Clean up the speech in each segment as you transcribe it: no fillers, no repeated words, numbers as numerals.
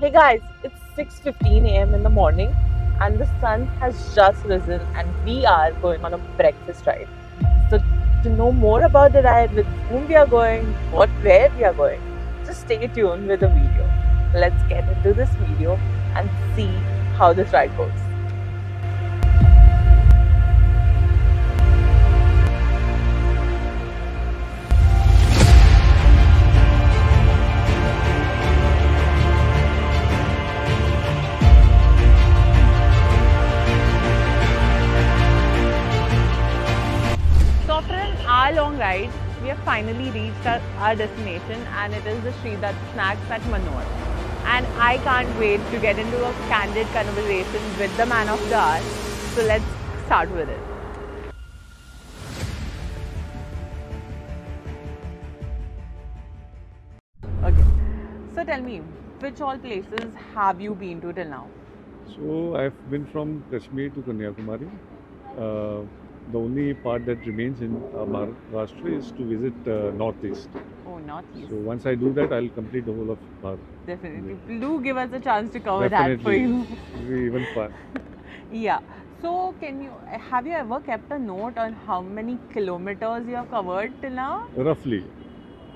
Hey guys, it's 6:15 a.m. in the morning and the sun has just risen and we are going on a breakfast ride. So to know more about the ride, with whom we are going, where we are going, just stay tuned with the video. Let's get into this video and see how this ride goes. Long ride, we have finally reached our destination, and it is the street that snacks at Mandar. And I can't wait to get into a candid conversation with the man of the hour. So let's start with it. Okay, so tell me, which all places have you been to till now? So I've been from Kashmir to Kanyakumari. The only part that remains in Maharashtra is to visit Northeast. Oh, Northeast. So once I do that, I'll complete the whole of Bharat. Definitely. Do give us a chance to cover Definitely. that for you. It'll be even fun. Yeah. So have you ever kept a note on how many kilometers you have covered till now? Roughly.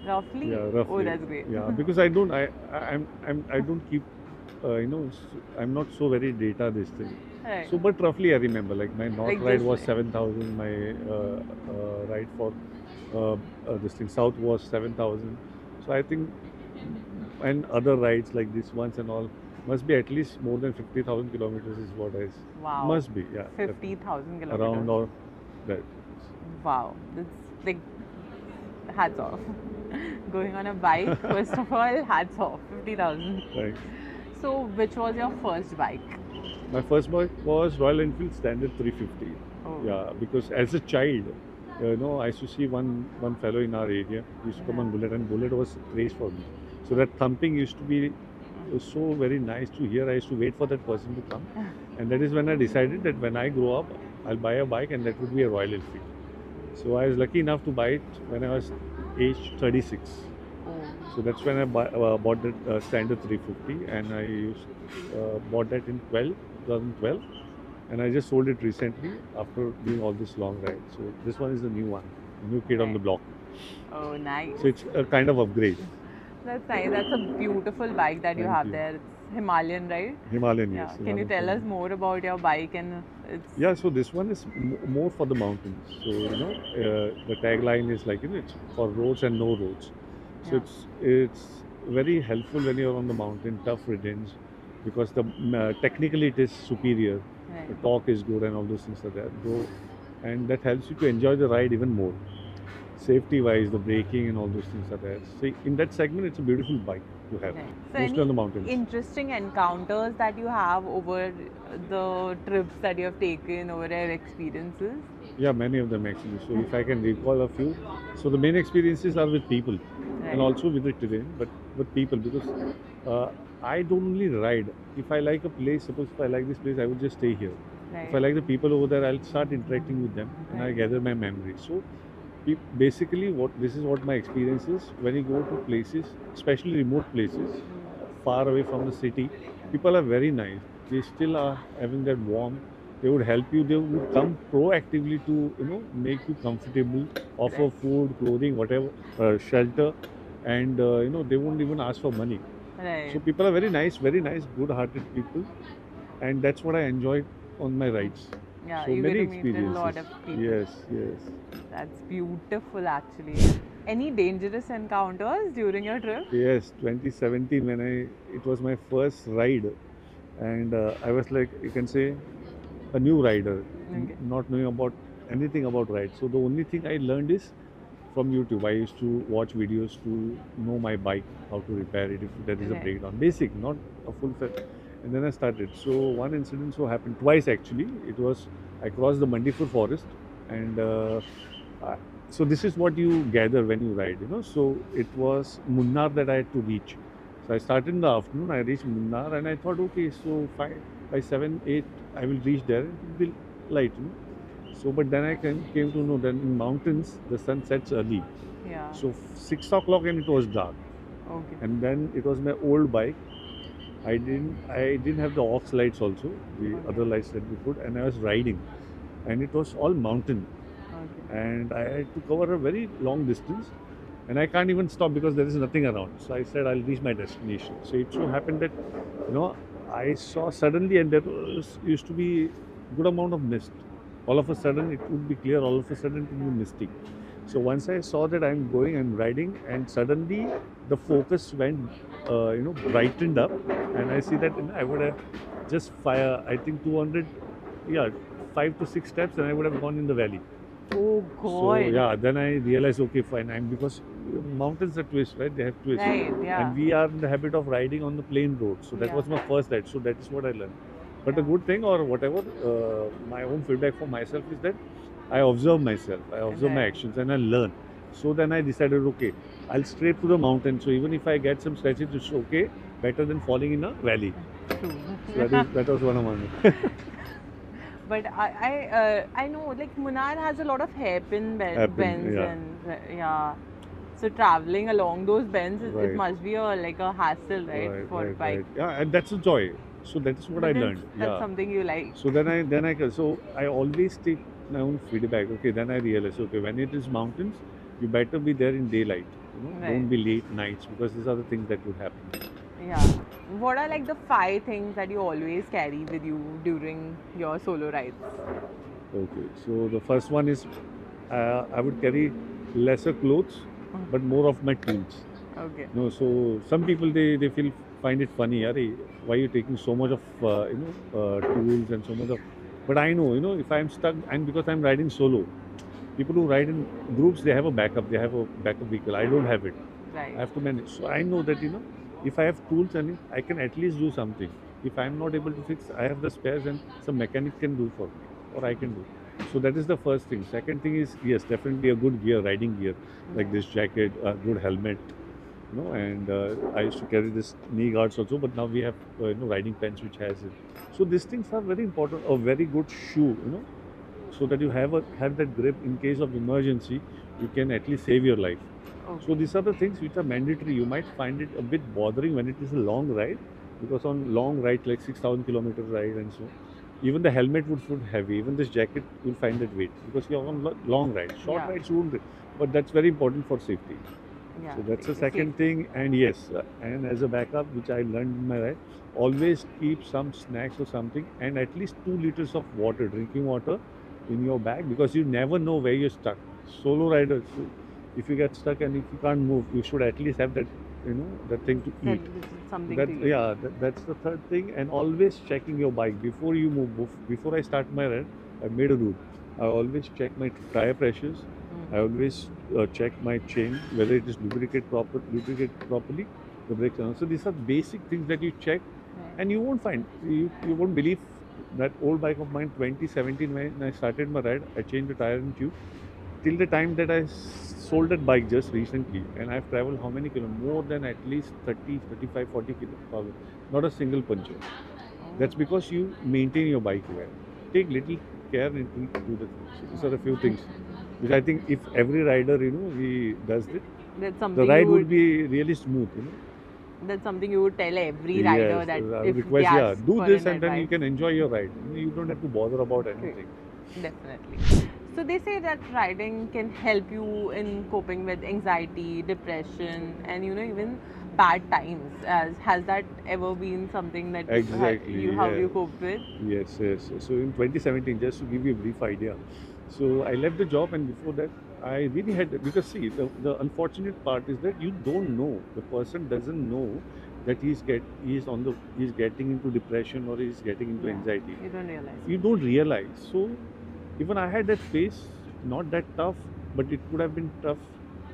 Roughly? Yeah, roughly. Oh, that's great. Yeah, because I don't keep, I'm not so very data this thing. Right. So, but roughly I remember, like my north Like ride this was way. 7,000, my ride for this thing south was 7,000. So I think, and other rides like this ones and all, must be at least more than 50,000 kilometers is what I Wow. must be, yeah. 50,000 kilometers. Around or that. Wow. That's like, hats off. Going on a bike, first of all, hats off. 50,000. Right. So, which was your first bike? My first bike was Royal Enfield Standard 350. Oh. Yeah, because as a child, I used to see one fellow in our area. He used to come on Bullet, and Bullet was craze for me. So that thumping used to be so very nice to hear. I used to wait for that person to come, and that is when I decided that when I grow up, I'll buy a bike, and that would be a Royal Enfield. So I was lucky enough to buy it when I was age 36. So that's when I bought that Standard 350, and I bought that in 2012, and I just sold it recently after doing all this long ride. So this one is the new one, new kid on the block. Oh, nice. So it's a kind of upgrade. That's nice. That's a beautiful bike that you Thank have you. there. It's Himalayan, right? Himalayan, Yeah. yes. Can you tell us more about your bike and its? Yeah, so this one is more for the mountains. So the tagline is like it's for roads and no roads. So Yeah. it's very helpful when you're on the mountain, tough riddance, because technically it is superior. Right. The torque is good and all those things are there. And that helps you to enjoy the ride even more. Safety wise, the braking and all those things are there. So in that segment, it's a beautiful bike to have, Right. So mostly on the mountains. interesting encounters that you have over the trips that you have taken, over your experiences? Yeah, many of them actually. So if I can recall a few, so the main experiences are with people Right. and also with the terrain, but with people, because I don't only ride. If I like a place, suppose if I like this place, I would just stay here. Right. If I like the people over there, I'll start interacting with them and I Right. gather my memories. So basically, this is what my experience is. When you go to places, especially remote places, far away from the city, people are very nice. They still are having that warmth. They would help you. They would come proactively to make you comfortable, offer Right. food, clothing, whatever, shelter, and they won't even ask for money. Right. So people are very nice, good-hearted people, and that's what I enjoyed on my rides. Yeah, So you many get to meet a lot of experiences. people. Yes, yes. That's beautiful, actually. Any dangerous encounters during your trip? Yes, 2017 when it was my first ride, and I was like, you can say, a new rider, Okay. not knowing about anything about rides. So the only thing I learned is from YouTube. I used to watch videos to know my bike, how to repair it if there is a Right. breakdown. Basic, not a full set. And then I started. So one incident so happened twice actually. It was I crossed the Mandipur forest, and so this is what you gather when you ride. So it was Munnar that I had to reach. So I started in the afternoon. I reached Munnar, and I thought, okay, so by 7, 8, I will reach there. It will be light. So, but then I came to know that in mountains the sun sets early. Yeah. So 6 o'clock and it was dark. Okay. And then it was my old bike, I didn't have the aux lights also, the Okay. other lights that we put, and I was riding, and it was all mountain, Okay. and I had to cover a very long distance, and I can't even stop because there is nothing around. So I said I'll reach my destination. So it so happened that, you know, I saw suddenly, and there used to be good amount of mist. All of a sudden it would be clear. All of a sudden it would be misty. So once I saw that I'm riding, and suddenly the focus went, brightened up, and I see that I would have just fire. I think 200, yeah, 5 to 6 steps, and I would have gone in the valley. Oh So God. yeah, then I realized, okay, fine. I'm because mountains are twists, right? They have twists, Right. Yeah. and we are in the habit of riding on the plain road. So that Yeah. was my first ride. So that is what I learned. But the Yeah. good thing, or whatever, my own feedback for myself is that I observe myself, I observe my Right. actions, and I learn. So then I decided, okay, I'll straight to the mountain. So even if I get some scratches, it's okay. Better than falling in a valley. True. So that was one of my. But I know like Munnar has a lot of hairpin Hairpin, bends yeah. and yeah. So traveling along those bends, it Right. must be like a hassle, right, for right, bike. right. Yeah, and that's a joy. So that is what But I then learned. that's Yeah. something you like. So so I always take my own feedback. Okay, then I realize, okay, when it is mountains, you better be there in daylight. Right. Don't be late nights, because these are the things that would happen. Yeah. What are like the 5 things that you always carry with you during your solo rides? Okay, so the first one is, I would carry lesser clothes, but more of my tools. Okay. No, so some people they find it funny, Arey, why you taking so much of tools and so much of. But I know, if I'm stuck, and because I'm riding solo, people who ride in groups, they have a backup. They have a backup vehicle. I don't have it. I Right. have to manage. So I know that, if I have tools, and I can at least do something. If I'm not able to fix, I have the spares, and some mechanic can do for me, or I can do. So that is the first thing. Second thing is, yes, definitely a good gear, riding gear, like this jacket, a good helmet, and I used to carry this knee guards also, but now we have riding pants which has it. So these things are very important. A very good shoe, so that you have that grip in case of emergency, you can at least save your life. Okay. So these are the things which are mandatory. You might find it a bit bothering when it is a long ride, because on long rides like 6,000 kilometer ride and so, even the helmet would feel heavy. Even this jacket, you'll find that weight, because you're on long rides. Short Yeah. rides won't, but that's very important for safety. Yeah. So that's the Safe. second thing. And yes, and as a backup, which I learned in my ride, always keep some snacks or something, and at least 2 liters of water, drinking water, in your bag, because you never know where you're stuck. Solo riders, if you get stuck and if you can't move, you should at least have that, that thing to That eat. this is something That to eat. yeah, that's the third thing. And always checking your bike before you move. Before I start my ride, I made a rule. I always check my tire pressures. I always check my chain whether it is lubricated properly, the brakes. So these are basic things that you check, Right. and you won't find. You won't believe that old bike of mine, 2017, when I started my ride, I changed the tire and tube. Till the time that I sold that bike just recently, and I've traveled how many kilometers? More than at least 30, 35, 40 kilometers. Not a single puncture. That's because you maintain your bike well. Take little care and do the things. So these are a few things which I think if every rider, he does it, That's the something ride you would would. be really smooth. That's something you would tell every rider Yes, that I if would request, they yeah, ask do for this an and then you advice. can enjoy your ride. You don't have to bother about Correct. anything. Definitely. So they say that riding can help you in coping with anxiety, depression, and even bad times. Has that ever been something that Exactly, how yeah. you coped with? Yes, yes. So in 2017, just to give you a brief idea, so I left the job, and before that, I really had, because see, the unfortunate part is that you don't know, the person doesn't know that he's getting into depression, or he's getting into Yeah. anxiety. You don't realize. You don't realize. So even I had that phase, not that tough, but it could have been tough.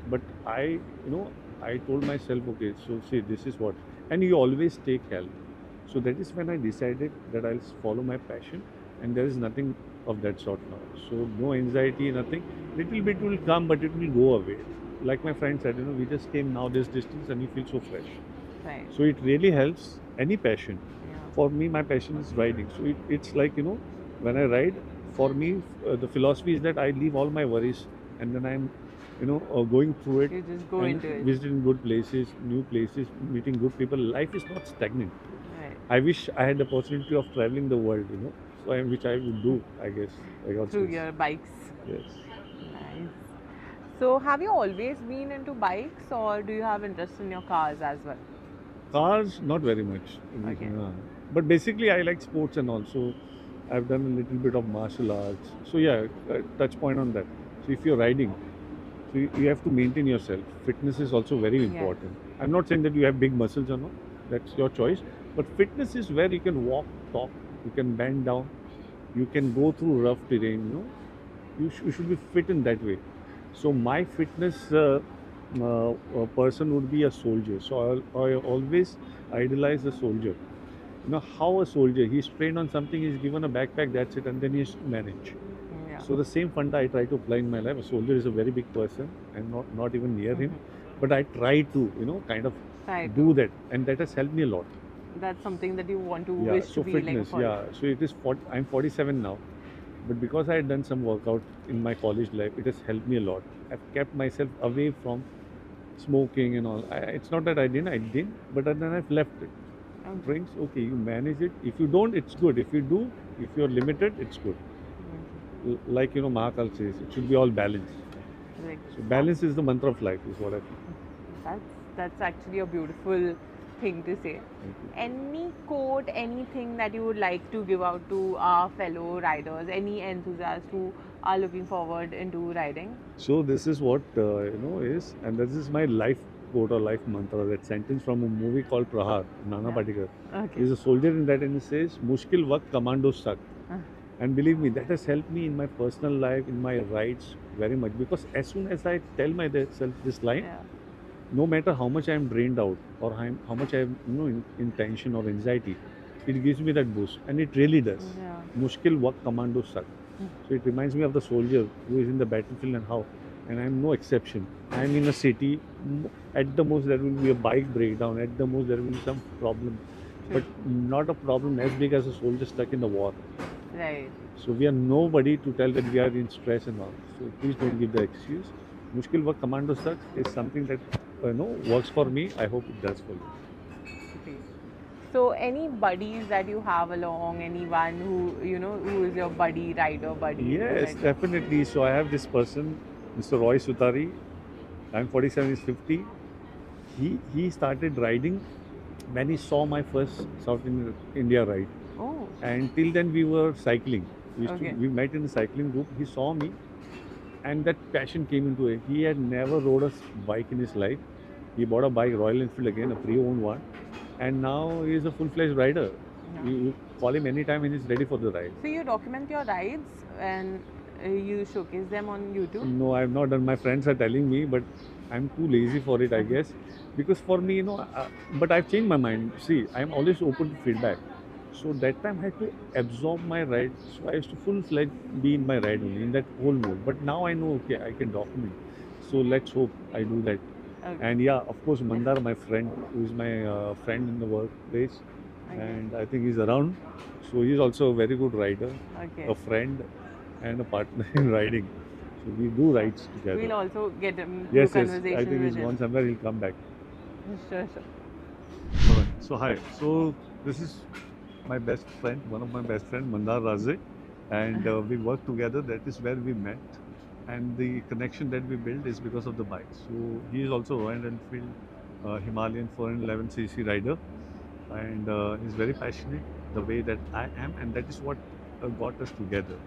But I told myself, okay, so see, this is what, and you always take help. So that is when I decided that I'll follow my passion, and there is nothing of that sort now. So no anxiety, nothing. Little bit will come, but it will go away. Like my friend said, we just came now this distance, and we feel so fresh. Right. So it really helps any passion. Yeah. For me, my passion is riding. So it's like, when I ride, for me, the philosophy is that I leave all my worries, and then I'm, going through it, You just go and into it. visiting good places, new places, meeting good people. Life is not stagnant. Right. I wish I had the possibility of traveling the world, so which I would do, I guess. I got Through this. your bikes. Yes. Nice. So, have you always been into bikes, or do you have interest in your cars as well? Cars, not very much. Okay. But basically, I like sports and also I've done a little bit of martial arts. So yeah, touch point on that. So if you're riding, so you have to maintain yourself. Fitness is also very important. I'm not saying that you have big muscles or not. That's your choice. But fitness is where you can walk, talk, you can bend down, you can go through rough terrain. You should be fit in that way. So my fitness person would be a soldier. So I always idolize a soldier. How a soldier, he's trained on something, he's given a backpack, that's it, and then he has to manage. Yeah. So the same funda I try to apply in my life. A soldier is a very big person and not even near him, but I try to kind of do that, and that has helped me a lot. That's something that you want to Yeah, wish so to be fitness, like. yeah. So it is. I'm 47 now, but because I had done some workout in my college life, it has helped me a lot. I've kept myself away from smoking and all. It's not that I didn't, but then I've left it. Drinks, okay, you manage it. If you don't, it's good. If you do, if you're limited, it's good. Like Mahakal says, it should be all balanced. Right. So balance is the mantra of life, is what I think. That's actually a beautiful thing to say. Any quote, anything that you would like to give out to our fellow riders, any enthusiasts who are looking forward into riding? So this is what is, and this is my life quote or life mantra. That sentence from a movie called Prahar, Nana Patekar. Okay. He's a soldier in that, and he says, "Mushkil waqt commando stuck." And believe me, that has helped me in my personal life, in my rides very much. Because as soon as I tell myself this line, no matter how much I am drained out or how much I am in tension or anxiety, it gives me that boost, and it really does. Mushkil waqt commando stuck. So it reminds me of the soldier who is in the battlefield and I am no exception. I am in a city. At the most, there will be a bike breakdown. At the most, there will be some problem, but not a problem as big as a soldier stuck in the war. Right. So we are nobody to tell that we are in stress and all. So please don't give the excuse. Mushkil waqt commando stuck is something that works for me. I hope it does for you. So any buddies that you have along, anyone who is your rider buddy? Yes, definitely. So I have this person, Mr. Roy Sutari. I'm 47, he's 50. He started riding when he saw my first South India ride. Oh. And till then we were cycling. We met in the cycling group. He saw me, and that passion came into it. He had never rode a bike in his life. He bought a bike, Royal Enfield again, a pre-owned one, and now he is a full-fledged rider. You call him anytime and he's ready for the ride. So you document your rides and you showcase them on YouTube? No, I have not done. My friends are telling me, but I'm too lazy for it, I guess. Because for me, but I've changed my mind. See, I'm always open to feedback. So that time I had to absorb my ride. So I used to full-fledged be in my ride only, in that whole mode. But now I know, okay, I can document. So let's hope I do that. Okay. And yeah, of course, Mandar, my friend, who is my friend in the workplace. Okay. And I think he's around. So he's also a very good rider, a friend and a partner in riding. So we do rides together. We'll also get him to conversation. Yes, I think he's gone somewhere, he'll come back. Sure. Alright, so hi. So this is my best friend, one of my best friends, Mandar Raaje, and we work together. That is where we met, and the connection that we built is because of the bike. So he is also Royal Enfield Himalayan 411cc rider, and he's very passionate the way that I am, and that is what got us together.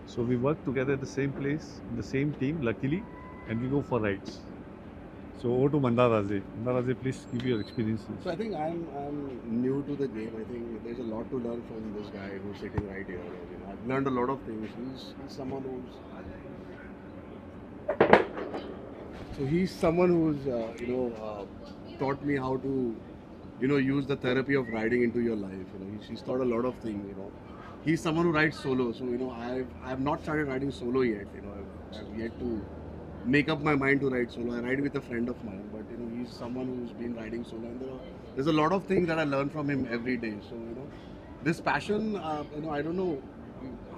So we work together at the same place, in the same team, luckily, and we go for rides. So over to Mandar Raaje. Mandar Raaje, please give your experiences. So I think I'm new to the game. I think there's a lot to learn from this guy who's sitting right here. I've learned a lot of things. He's someone who's taught me how to use the therapy of riding into your life. He's taught a lot of things. He's someone who rides solo. So I've not started riding solo yet. I've yet to make up my mind to ride solo. I ride with a friend of mine, but he's someone who's been riding solo, and there's a lot of things that I learn from him every day. So this passion, I don't know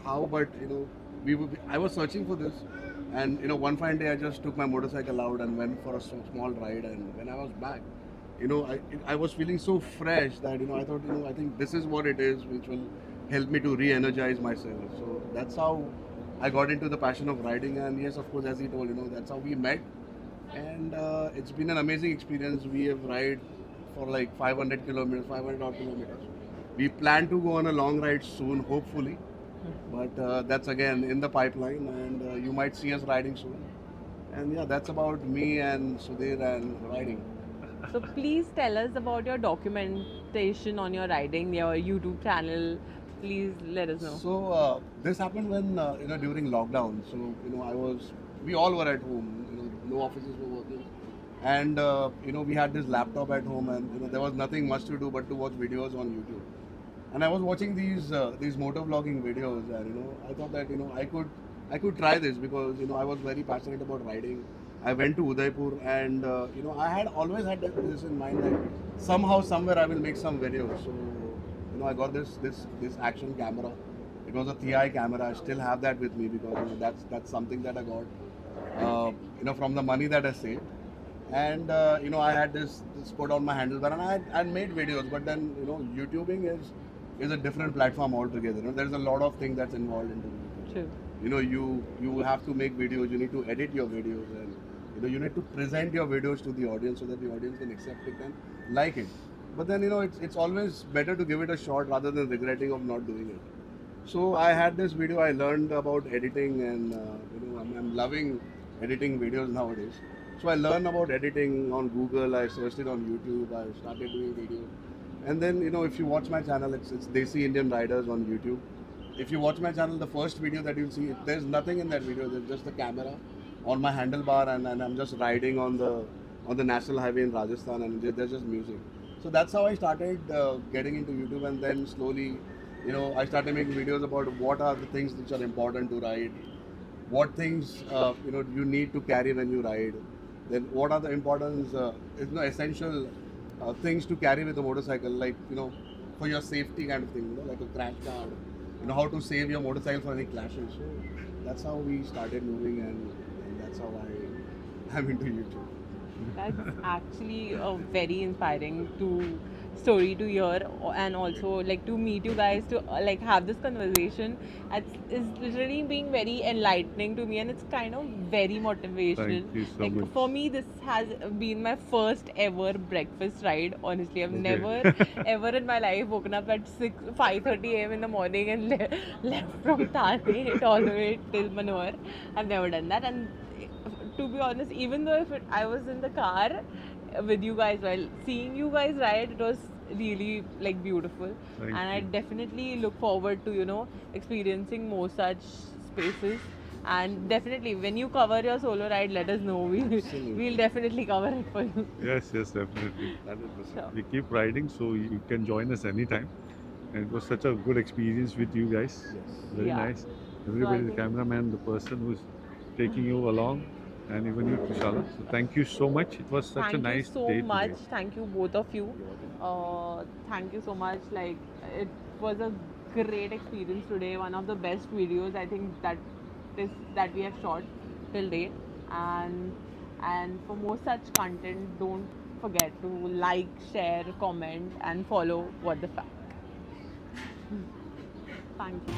how, but I was searching for this, and one fine day I just took my motorcycle out and went for a small ride, and when I was back, I was feeling so fresh that I thought I think this is what it is, which will help me to re-energize myself. So that's how I got into the passion of riding. And yes, of course, as he told, that's how we met. And it's been an amazing experience. We have ride for like 500 kilometers, 500 odd kilometers. We plan to go on a long ride soon, hopefully. But that's again in the pipeline, and you might see us riding soon. And yeah, that's about me and Sudhir and riding. So please tell us about your documentation on your riding, your YouTube channel. Please let us know. So this happened when during lockdown. So we all were at home. No offices were working, and we had this laptop at home, and there was nothing much to do but to watch videos on YouTube. And I was watching these motovlogging videos, and I thought that I could try this because I was very passionate about riding. I went to Udaipur, and I had always had this in mind that somehow somewhere I will make some videos. So I got this action camera. It was a TI camera. I still have that with me because that's something that I got from the money that I saved. And I had this put on my handlebar, and I made videos. But then YouTubing is a different platform altogether. There's a lot of things that's involved into YouTube. True. You have to make videos. You need to edit your videos, and you need to present your videos to the audience so that the audience can accept it and like it. But then it's always better to give it a shot rather than regretting of not doing it. So I had this video. I learned about editing, and I'm loving editing videos nowadays. So I learned about editing on Google. I searched it on YouTube. I started doing videos. And then if you watch my channel, it's Desi Indian Riders on YouTube. If you watch my channel, the first video that you'll see, there's nothing in that video. There's just the camera on my handlebar, and I'm just riding on the national highway in Rajasthan, and there's just music. So that's how I started getting into YouTube, and then slowly, I started making videos about what are the things which are important to ride, what things you need to carry when you ride, then what are the importance, essential things to carry with a motorcycle, like for your safety kind of thing, like a crash guard, how to save your motorcycle for any clashes. So that's how we started moving, and that's how I'm into YouTube. That's actually a very inspiring story to hear, and also like to meet you guys, to like have this conversation. It's literally being very enlightening to me, and it's kind of very motivational. Thank you so Like much. for me, this has been my first ever breakfast ride. Honestly, I've never ever in my life woken up at 5:30 a.m. in the morning and left from Thane all the way till Manohar. I've never done that, and to be honest, even though I was in the car with you guys, while seeing you guys ride, it was really like beautiful. Thank And I you. definitely look forward to experiencing more such spaces. And definitely, when you cover your solo ride, let us know. We'll definitely cover it for you. Yes, definitely. 100%. Sure. We keep riding, so you can join us anytime. And it was such a good experience with you guys. Yes. Very Yeah. nice. Everybody, the think- cameraman, the person who's taking you along, and even you, Trishala. So thank you so much. It was such Thank a nice you so day much. today. Thank you, both of you. Thank you so much. Like, it was a great experience today. One of the best videos I think that we have shot till date. And for more such content, don't forget to like, share, comment, and follow WotTheFAQ. Thank you.